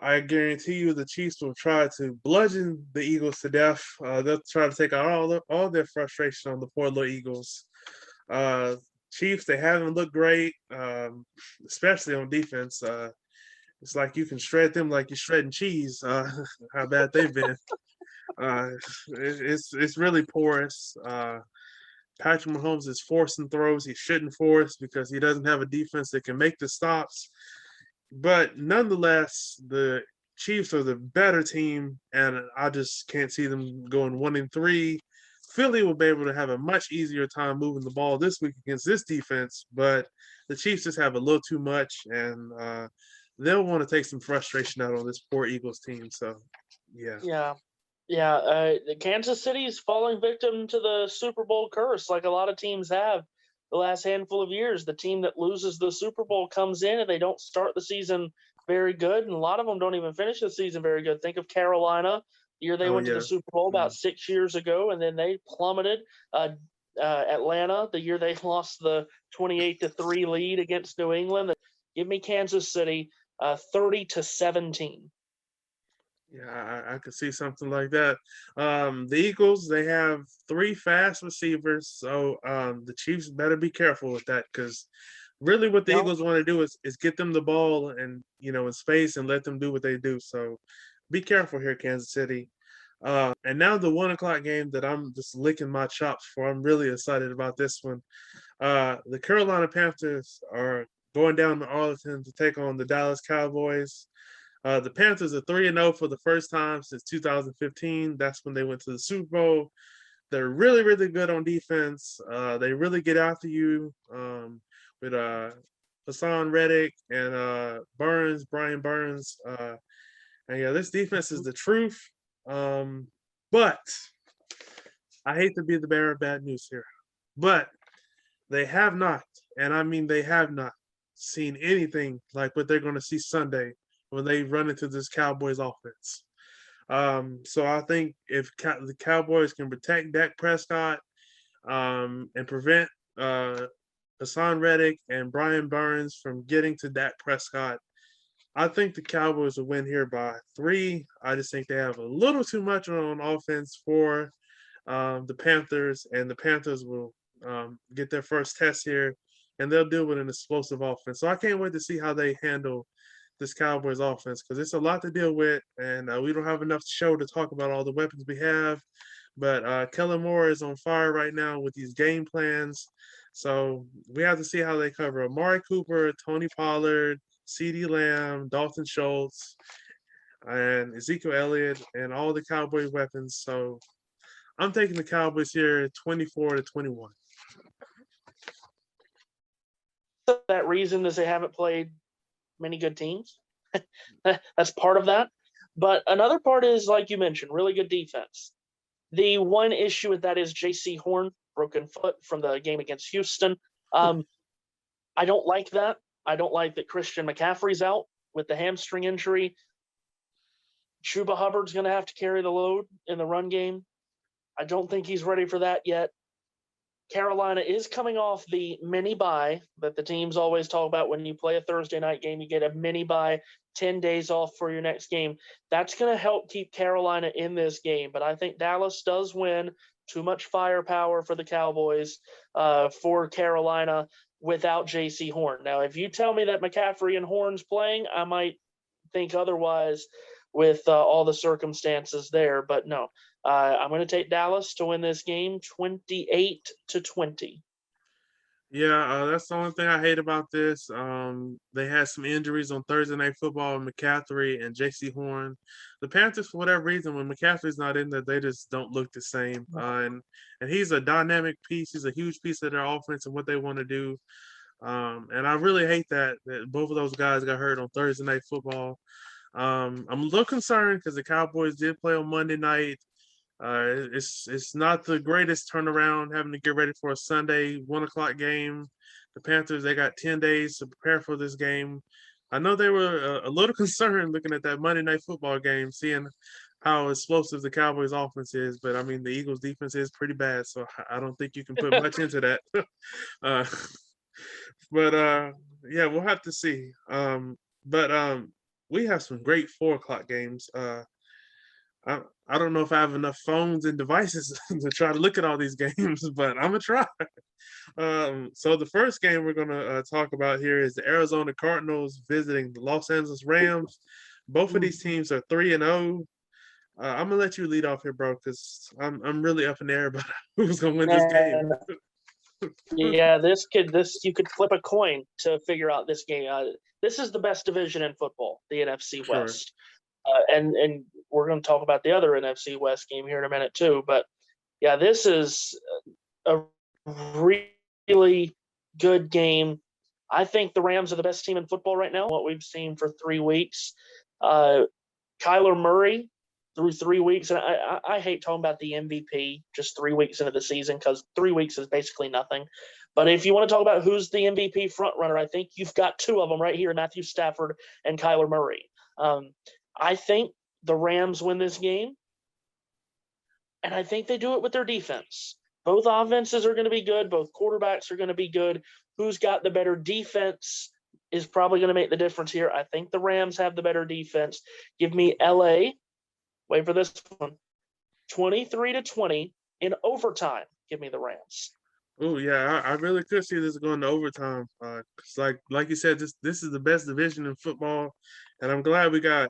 I guarantee you the Chiefs will try to bludgeon the Eagles to death. They'll try to take out all their frustration on the poor little Eagles. Chiefs, they haven't looked great, especially on defense. It's like you can shred them like you're shredding cheese. How bad they've been. It's really porous. Patrick Mahomes is forcing throws he shouldn't force because he doesn't have a defense that can make the stops. But nonetheless, the Chiefs are the better team, and I just can't see them going 1-3. Philly will be able to have a much easier time moving the ball this week against this defense, but the Chiefs just have a little too much, and they'll want to take some frustration out on this poor Eagles team. So, yeah. Yeah, Kansas City is falling victim to the Super Bowl curse, like a lot of teams have the last handful of years. The team that loses the Super Bowl comes in and they don't start the season very good, and a lot of them don't even finish the season very good. Think of Carolina, the year they went to the Super Bowl about 6 years ago, and then they plummeted. Atlanta, the year they lost the 28-3 lead against New England. Give me Kansas City, 30-17. Yeah, I could see something like that. The Eagles, they have 3 fast receivers, so the Chiefs better be careful with that because really what the Eagles want to do is get them the ball and in space and let them do what they do. So be careful here, Kansas City. And now the 1:00 game that I'm just licking my chops for. I'm really excited about this one. The Carolina Panthers are going down to Arlington to take on the Dallas Cowboys. The Panthers are 3-0 for the first time since 2015. That's when they went to the Super Bowl. They're really, really good on defense. They really get after you with Hassan Reddick and Brian Burns. And this defense is the truth. But I hate to be the bearer of bad news here, but they have not, and I mean they have not, seen anything like what they're going to see Sunday when they run into this Cowboys offense. So I think if the Cowboys can protect Dak Prescott and prevent Hassan Reddick and Brian Burns from getting to Dak Prescott, I think the Cowboys will win here by 3. I just think they have a little too much on offense for the Panthers, and the Panthers will get their first test here, and they'll deal with an explosive offense. So I can't wait to see how they handle this Cowboys offense because it's a lot to deal with, and we don't have enough show to talk about all the weapons we have. But Kellen Moore is on fire right now with these game plans. So we have to see how they cover Amari Cooper, Tony Pollard, CeeDee Lamb, Dalton Schultz, and Ezekiel Elliott, and all the Cowboy weapons. So I'm taking the Cowboys here 24-21. That reason is they haven't played many good teams. That's part of that. But another part is, like you mentioned, really good defense. The one issue with that is J.C. Horn, broken foot from the game against Houston. I don't like that. I don't like that Christian McCaffrey's out with the hamstring injury. Chuba Hubbard's going to have to carry the load in the run game. I don't think he's ready for that yet. Carolina is coming off the mini bye that the teams always talk about. When you play a Thursday night game, you get a mini bye, 10 days off for your next game. That's going to help keep Carolina in this game. But I think Dallas does win. Too much firepower for the Cowboys, for Carolina without J.C. Horn. Now, if you tell me that McCaffrey and Horn's playing, I might think otherwise with all the circumstances there. But no, I'm going to take Dallas to win this game 28-20. Yeah, that's the only thing I hate about this. They had some injuries on Thursday Night Football, McCaffrey and J.C. Horn. The Panthers, for whatever reason, when McCaffrey's not in there, they just don't look the same. And he's a dynamic piece. He's a huge piece of their offense and what they want to do. And I really hate that both of those guys got hurt on Thursday Night Football. I'm a little concerned because the Cowboys did play on Monday night. It's not the greatest turnaround having to get ready for a Sunday 1:00 game. The Panthers, they got 10 days to prepare for this game. I know they were a little concerned looking at that Monday Night Football game, seeing how explosive the Cowboys offense is. But I mean, the Eagles defense is pretty bad, so I don't think you can put much into that. uh, but yeah, we'll have to see. But we have some great 4:00 games. I don't know if I have enough phones and devices to try to look at all these games, but I'm gonna try. So the first game we're gonna talk about here is the Arizona Cardinals visiting the Los Angeles Rams. Both of these teams are 3-0. I'm gonna let you lead off here, bro, because I'm really up in the air about who's gonna win this game. Yeah, you could flip a coin to figure out this game. This is the best division in football, the NFC Sure. West. And we're going to talk about the other NFC West game here in a minute too. But yeah, this is a really good game. I think the Rams are the best team in football right now, what we've seen for 3 weeks. Kyler Murray through 3 weeks, and I hate talking about the MVP just 3 weeks into the season because 3 weeks is basically nothing. But if you want to talk about who's the MVP front runner, I think you've got 2 of them right here, Matthew Stafford and Kyler Murray. I think the Rams win this game, and I think they do it with their defense. Both offenses are going to be good. Both quarterbacks are going to be good. Who's got the better defense is probably going to make the difference here. I think the Rams have the better defense. Give me L.A. Wait for this one. 23-20 in overtime. Give me the Rams. Oh yeah, I really could see this going to overtime. Cause like you said, this is the best division in football, and I'm glad we got.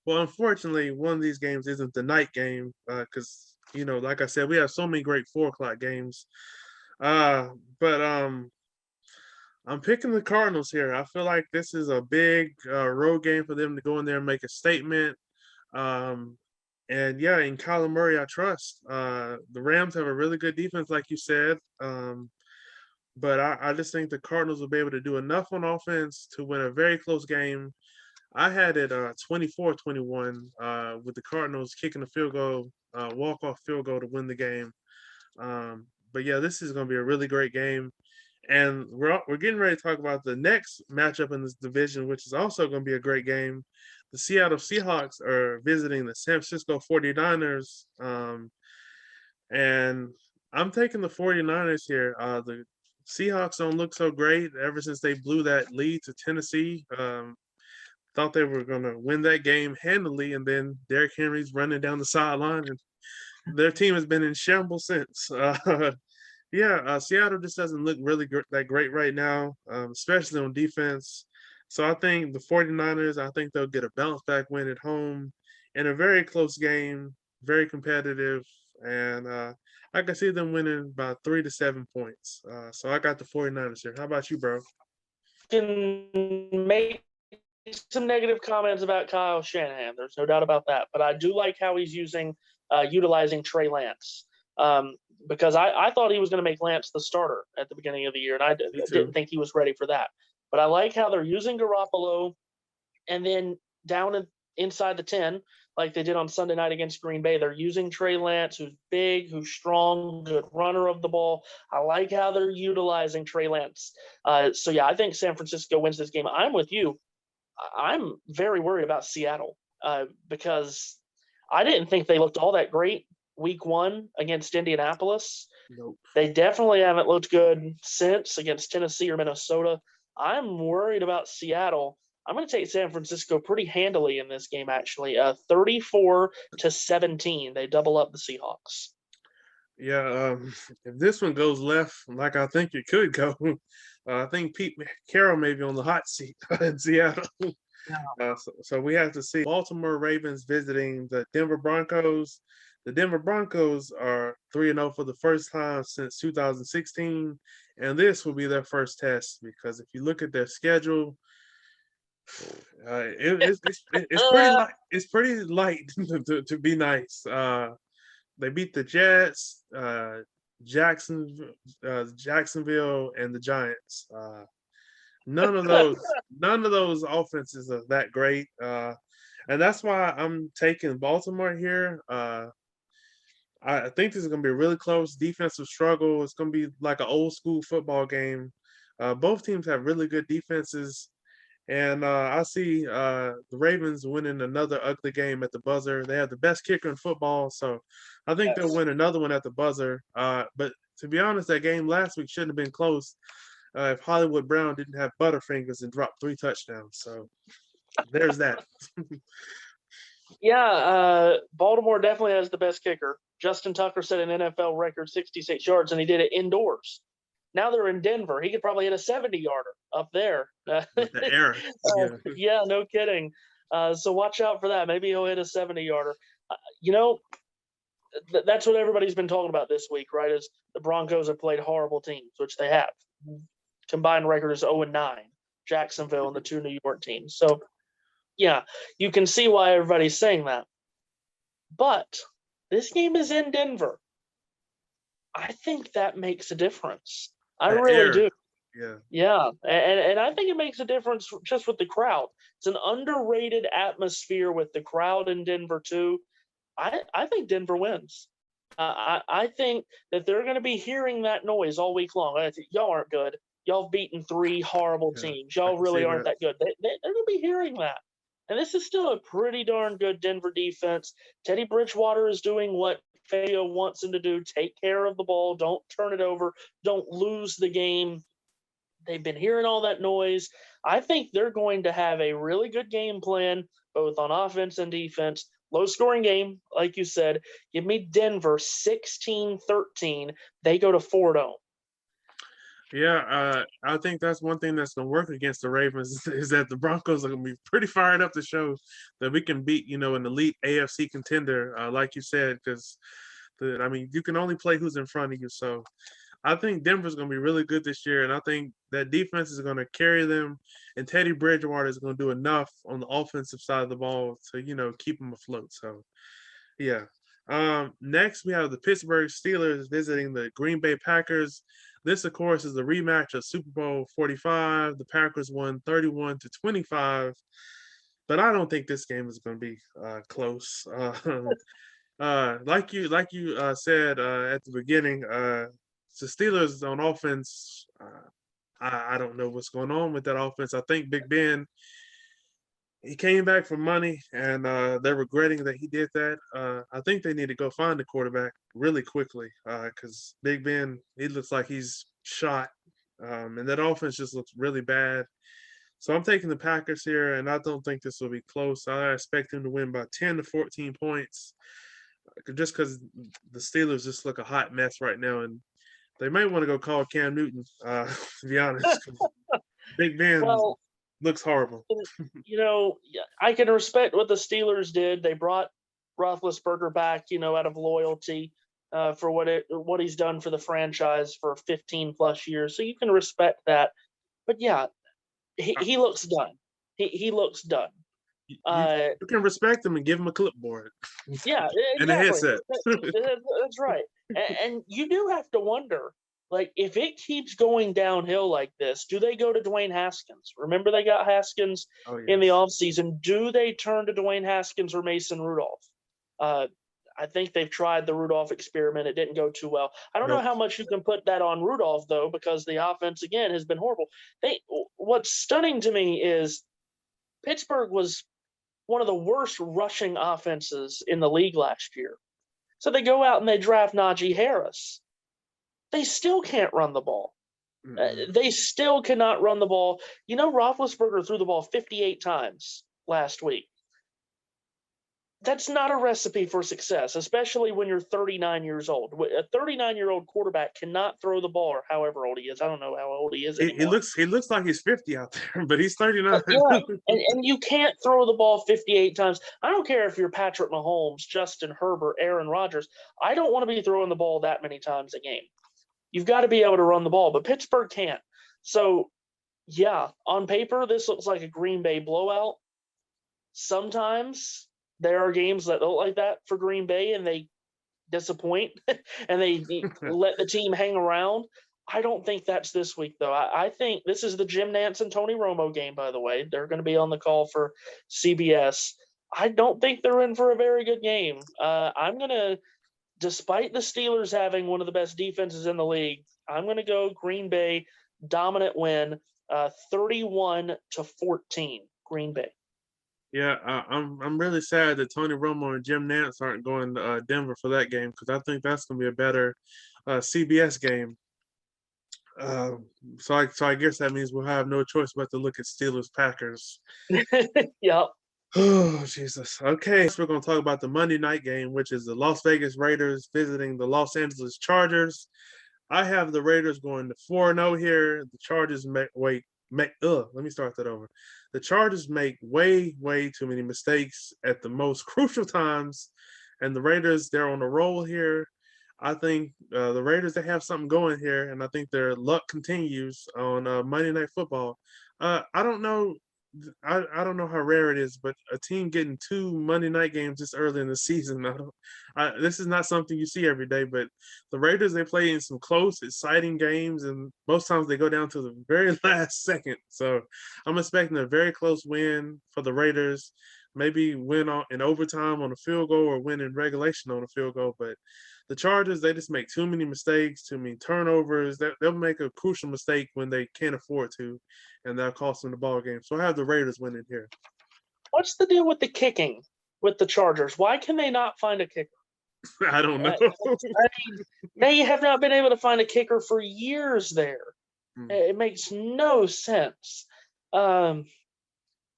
Well, unfortunately, one of these games isn't the night game because like I said, we have so many great 4:00 games. But I'm picking the Cardinals here. I feel like this is a big road game for them to go in there and make a statement. And yeah, in Kyler Murray, I trust. The Rams have a really good defense, like you said. But I just think the Cardinals will be able to do enough on offense to win a very close game. I had it 24-21 with the Cardinals kicking a field goal, walk-off field goal to win the game. But yeah, this is going to be a really great game. And we're getting ready to talk about the next matchup in this division, which is also going to be a great game. The Seattle Seahawks are visiting the San Francisco 49ers. And I'm taking the 49ers here. The Seahawks don't look so great ever since they blew that lead to Tennessee. Thought they were going to win that game handily, and then Derrick Henry's running down the sideline, and their team has been in shambles since. Yeah, Seattle just doesn't look really that great right now, especially on defense. So I think the 49ers, I think they'll get a bounce back win at home in a very close game, very competitive, and I can see them winning by 3 to 7 points. So I got the 49ers here. How about you, bro? Can make some negative comments about Kyle Shanahan. There's no doubt about that. But I do like how he's utilizing Trey Lance. Because I thought he was going to make Lance the starter at the beginning of the year, and I Me didn't too. think he was ready for that. But I like how they're using Garoppolo, and then inside the 10, like they did on Sunday night against Green Bay, they're using Trey Lance, who's big, who's strong, good runner of the ball. I like how they're utilizing Trey Lance. So, yeah, I think San Francisco wins this game. I'm with you. I'm very worried about Seattle because I didn't think they looked all that great week one against Indianapolis. Nope. They definitely haven't looked good since against Tennessee or Minnesota. I'm worried about Seattle. I'm going to take San Francisco pretty handily in this game, actually. 34-17. They double up the Seahawks. Yeah, if this one goes left, like I think it could go, I think Pete Carroll may be on the hot seat in Seattle. So we have to see. Baltimore Ravens visiting the Denver Broncos. The Denver Broncos are 3-0 for the first time since 2016, and this will be their first test because if you look at their schedule, it's pretty light. It's pretty light to be nice. They beat the Jets, Jacksonville, and the Giants. None of those offenses are that great, and that's why I'm taking Baltimore here. I think this is going to be a really close defensive struggle. It's going to be like an old school football game. Both teams have really good defenses, and I see the Ravens winning another ugly game at the buzzer. They have the best kicker in football, so I think they'll Yes. win another one at the buzzer. But to be honest, that game last week shouldn't have been close if Hollywood Brown didn't have Butterfingers and drop 3 touchdowns. So there's that. Yeah, Baltimore definitely has the best kicker. Justin Tucker set an NFL record 66 yards, and he did it indoors. Now they're in Denver. He could probably hit a 70-yarder up there. With the air. Yeah. Yeah, no kidding. So watch out for that. Maybe he'll hit a 70-yarder. You know, that's what everybody's been talking about this week, right? Is the Broncos have played horrible teams, which they have. Combined record is 0-9. Jacksonville and the 2 New York teams. So, yeah, you can see why everybody's saying that. But this game is in Denver. I think that makes a difference. I The really air. do. Yeah. Yeah, and I think it makes a difference just with the crowd. It's an underrated atmosphere with the crowd in Denver too. I think Denver wins. I think that they're going to be hearing that noise all week long. Y'all aren't good. Y'all have beaten 3 horrible Yeah. teams. I Y'all can see really aren't that. that good. They're going to be hearing that. And this is still a pretty darn good Denver defense. Teddy Bridgewater is doing what Feo wants him to do. Take care of the ball. Don't turn it over. Don't lose the game. They've been hearing all that noise. I think they're going to have a really good game plan, both on offense and defense. Low scoring game, like you said. Give me Denver 16-13. They go to Fordham. Yeah, I think that's one thing that's going to work against the Ravens is that the Broncos are going to be pretty fired up to show that we can beat, an elite AFC contender, like you said, because you can only play who's in front of you. So I think Denver's going to be really good this year, and I think that defense is going to carry them, and Teddy Bridgewater is going to do enough on the offensive side of the ball to, keep them afloat. So, yeah. Next, we have the Pittsburgh Steelers visiting the Green Bay Packers. This, of course, is a rematch of Super Bowl 45. The Packers won 31-25, but I don't think this game is going to be close. Like you said at the beginning, the Steelers on offense. I don't know what's going on with that offense. I think Big Ben, he came back for money, and they're regretting that he did that. I think they need to go find a quarterback really quickly because Big Ben, he looks like he's shot, and that offense just looks really bad. So I'm taking the Packers here, and I don't think this will be close. I expect them to win by 10 to 14 points, just because the Steelers just look a hot mess right now, and They might want to go call Cam Newton, to be honest, 'cause Big Ben Well, looks horrible. I can respect what the Steelers did. They brought Roethlisberger back, out of loyalty for what he's done for the franchise for 15 plus years. So you can respect that. But yeah, he looks done. He looks done. You, you can respect him and give him a clipboard Yeah, and a exactly. headset. That's right. And you do have to wonder, like, if it keeps going downhill like this, do they go to Dwayne Haskins? Remember, they got Haskins Oh, in the yes. offseason. Do they turn to Dwayne Haskins or Mason Rudolph? Uh, I think they've tried the Rudolph experiment. It didn't go too well. I don't know Nope. how much you can put that on Rudolph, though, because the offense, again, has been horrible. What's stunning to me is Pittsburgh was one of the worst rushing offenses in the league last year. So they go out and they draft Najee Harris. They still can't run the ball. They still cannot run the ball. Roethlisberger threw the ball 58 times last week. That's not a recipe for success, especially when you're 39 years old. A 39-year-old quarterback cannot throw the ball, or however old he is. I don't know how old he is He anymore. looks like he's 50 out there, but he's 39. Yeah, and you can't throw the ball 58 times. I don't care if you're Patrick Mahomes, Justin Herbert, Aaron Rodgers. I don't want to be throwing the ball that many times a game. You've got to be able to run the ball, but Pittsburgh can't. So, yeah, on paper, this looks like a Green Bay blowout. Sometimes there are games that look like that for Green Bay, and they disappoint, and they let the team hang around. I don't think that's this week, though. I think this is the Jim Nantz and Tony Romo game, by the way. They're going to be on the call for CBS. I don't think they're in for a very good game. I'm going to, despite the Steelers having one of the best defenses in the league, I'm going to go Green Bay dominant win, 31-14, Green Bay. Yeah, I'm really sad that Tony Romo and Jim Nantz aren't going to Denver for that game because I think that's going to be a better CBS game. So I guess that means we'll have no choice but to look at Steelers Packers. Yep. Oh, Jesus. Okay, so we're going to talk about the Monday night game, which is the Las Vegas Raiders visiting the Los Angeles Chargers. I have the Raiders going to 4-0 here. The Chargers let me start that over. The Chargers make way, way too many mistakes at the most crucial times, and the Raiders, they're on a roll here. I think the Raiders, they have something going here, and I think their luck continues on Monday Night Football. I don't know. I don't know how rare it is, but a team getting 2 Monday night games this early in the season, this is not something you see every day. But the Raiders, they play in some close, exciting games, and most times they go down to the very last second. So I'm expecting a very close win for the Raiders. Maybe win in overtime on a field goal or win in regulation on a field goal. But the Chargers, they just make too many mistakes, too many turnovers. They'll make a crucial mistake when they can't afford to, and that'll cost them the ball game. So I have the Raiders winning here. What's the deal with the kicking with the Chargers? Why can they not find a kicker? I don't know. They have not been able to find a kicker for years there. It makes no sense. I'm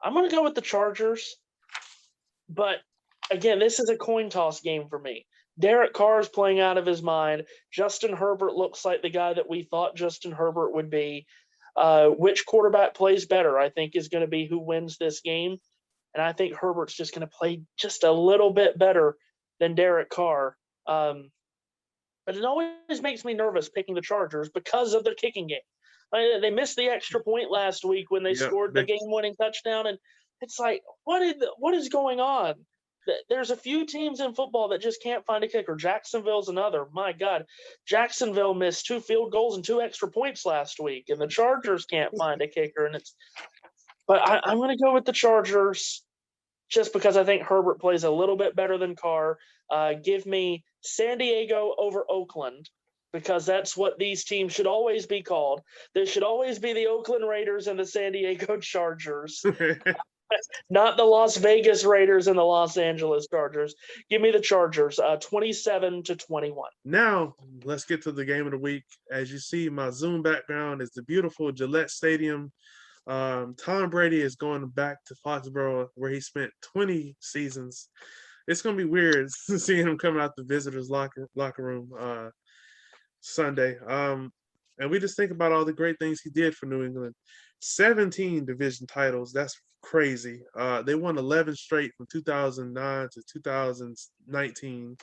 going to go with the Chargers. But, again, this is a coin toss game for me. Derek Carr is playing out of his mind. Justin Herbert looks like the guy that we thought Justin Herbert would be. Which quarterback plays better, I think, is going to be who wins this game. And I think Herbert's just going to play just a little bit better than Derek Carr. But it always makes me nervous picking the Chargers because of their kicking game. They missed the extra point last week when they scored the game-winning touchdown, and it's like, what is going on? There's a few teams in football that just can't find a kicker. Jacksonville's another. My God, Jacksonville missed 2 field goals and 2 extra points last week, and the Chargers can't find a kicker. But I'm going to go with the Chargers just because I think Herbert plays a little bit better than Carr. Give me San Diego over Oakland, because that's what these teams should always be called. There should always be the Oakland Raiders and the San Diego Chargers, not the Las Vegas Raiders and the Los Angeles Chargers. Give me the Chargers, 27-21. Now, let's get to the game of the week. As you see, my Zoom background is the beautiful Gillette Stadium. Tom Brady is going back to Foxborough, where he spent 20 seasons. It's going to be weird seeing him coming out the visitors' locker room. Sunday. And we just think about all the great things he did for New England. 17 division titles. That's crazy. They won 11 straight from 2009 to 2019.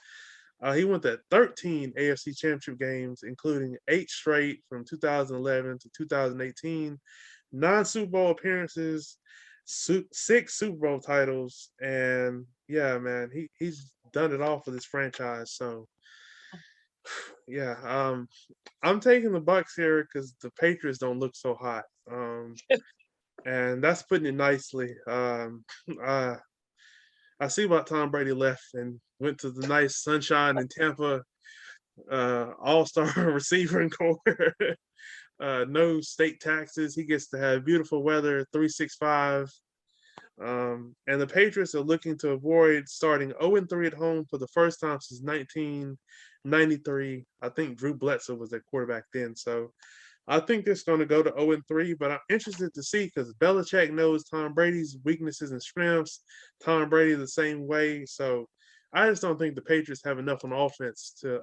He went to 13 AFC Championship games, including 8 straight from 2011 to 2018, 9 Super Bowl appearances, 6 Super Bowl titles, and yeah, man, he's done it all for this franchise. So yeah, I'm taking the Bucks here because the Patriots don't look so hot, and that's putting it nicely. Uh, I see why Tom Brady left and went to the nice sunshine in Tampa, all-star receiver and core. No state taxes. He gets to have beautiful weather, 365. And the Patriots are looking to avoid starting 0-3 at home for the first time since 1993. I think Drew Bledsoe was their quarterback then. So I think it's going to go to 0-3, but I'm interested to see because Belichick knows Tom Brady's weaknesses and strengths. Tom Brady the same way. So I just don't think the Patriots have enough on offense to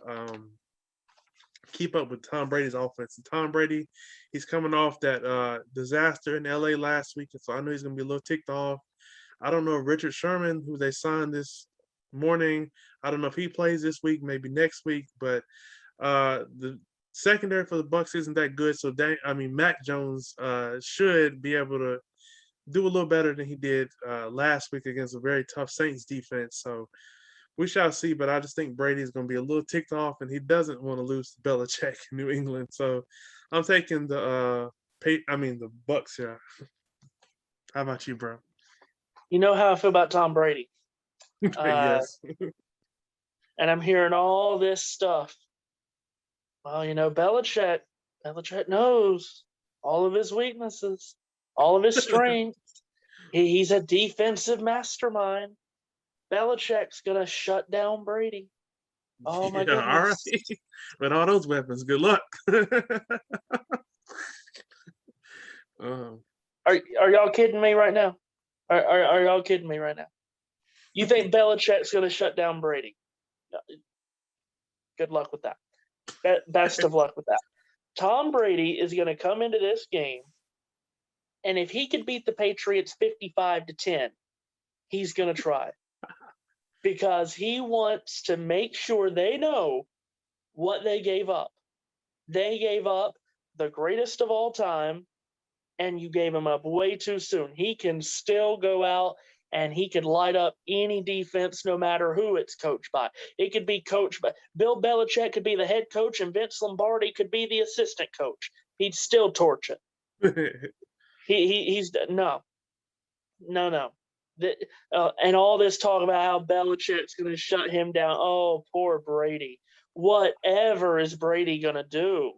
keep up with Tom Brady's offense. And Tom Brady, he's coming off that disaster in LA last week, so I know he's going to be a little ticked off. I don't know if Richard Sherman, who they signed this morning, I don't know if he plays this week, maybe next week, but the secondary for the Bucks isn't that good. So Mac Jones should be able to do a little better than he did last week against a very tough Saints defense. So we shall see, but I just think Brady's going to be a little ticked off, and he doesn't want to lose to Belichick in New England. So I'm taking the Bucks here. How about you, bro? You know how I feel about Tom Brady. Yes. And I'm hearing all this stuff. Well, Belichick knows all of his weaknesses, all of his strengths. He's a defensive mastermind. Belichick's going to shut down Brady. Oh, my goodness. All right. With all those weapons, good luck. Are y'all kidding me right now? Are y'all kidding me right now? You think Belichick's going to shut down Brady? Good luck with that. Best of luck with that. Tom Brady is going to come into this game, and if he could beat the Patriots 55-10, he's going to try. Because he wants to make sure they know what they gave up. They gave up the greatest of all time, and you gave him up way too soon. He can still go out and he could light up any defense no matter who it's coached by. It could be coached by Bill Belichick could be the head coach and Vince Lombardi could be the assistant coach. He'd still torch it. He's no. And all this talk about how Belichick's going to shut him down. Oh, poor Brady. Whatever is Brady going to do?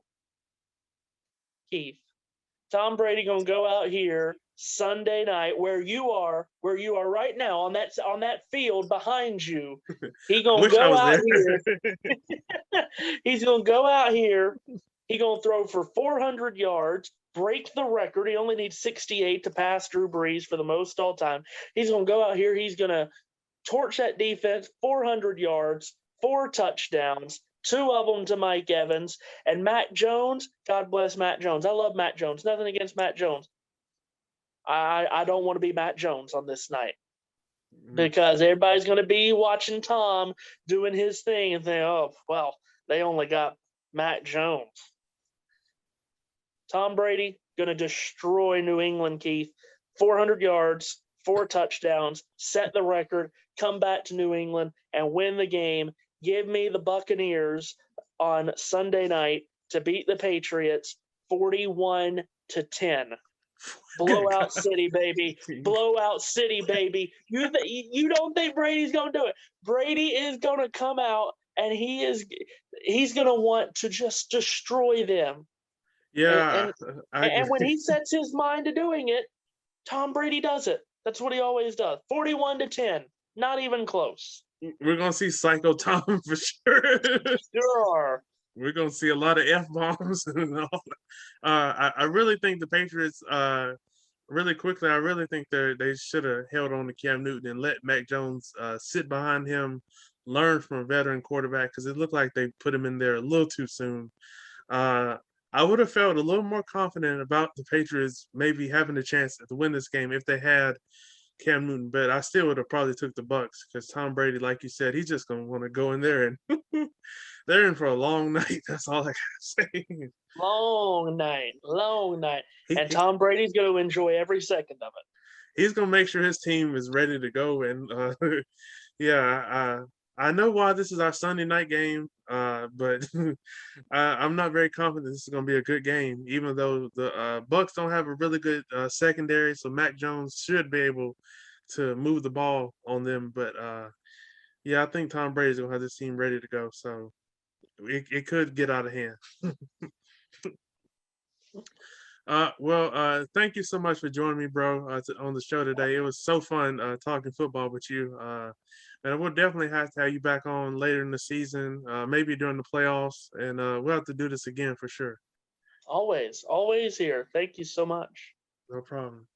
Keith, Tom Brady going to go out here Sunday night where you are right now on that field behind you. He's going to go out here. He's going to go out here. He's going to throw for 400 yards. Break the record. He only needs 68 to pass Drew Brees for the most all time. He's going to go out here. He's going to torch that defense, 400 yards, 4 touchdowns, 2 of them to Mike Evans. And Mac Jones, God bless Mac Jones. I love Mac Jones. Nothing against Mac Jones. I don't want to be Mac Jones on this night because everybody's going to be watching Tom doing his thing and think, oh, well, they only got Mac Jones. Tom Brady going to destroy New England, Keith. 400 yards, 4 touchdowns, set the record, come back to New England and win the game. Give me the Buccaneers on Sunday night to beat the Patriots 41-10. Blowout City, baby. Blowout City, baby. You don't think Brady's going to do it. Brady is going to come out and he's going to want to just destroy them. Yeah. And when he sets his mind to doing it, Tom Brady does it. That's what he always does. 41-10. Not even close. We're going to see Psycho Tom for sure. Sure. We're going to see a lot of F-bombs. I really think the Patriots, really quickly, I really think they should have held on to Cam Newton and let Mac Jones sit behind him learn from a veteran quarterback because it looked like they put him in there a little too soon. Uh, I would have felt a little more confident about the Patriots maybe having a chance to win this game if they had Cam Newton, but I still would have probably took the Bucks because Tom Brady, like you said, he's just gonna want to go in there and they're in for a long night. That's all I gotta say. Long night, long night. He, And he Tom Brady's going to enjoy every second of it. he's gonna make sure his team is ready to go. And yeah, I know why this is our Sunday night game, but I'm not very confident this is gonna be a good game. Even though the Bucks don't have a really good secondary, so Mac Jones should be able to move the ball on them. But yeah, I think Tom Brady's gonna have this team ready to go. So it could get out of hand. Thank you so much for joining me, bro, on the show today. It was so fun talking football with you. And we'll definitely have to have you back on later in the season, maybe during the playoffs, and we'll have to do this again for sure. Always, always here. Thank you so much. No problem.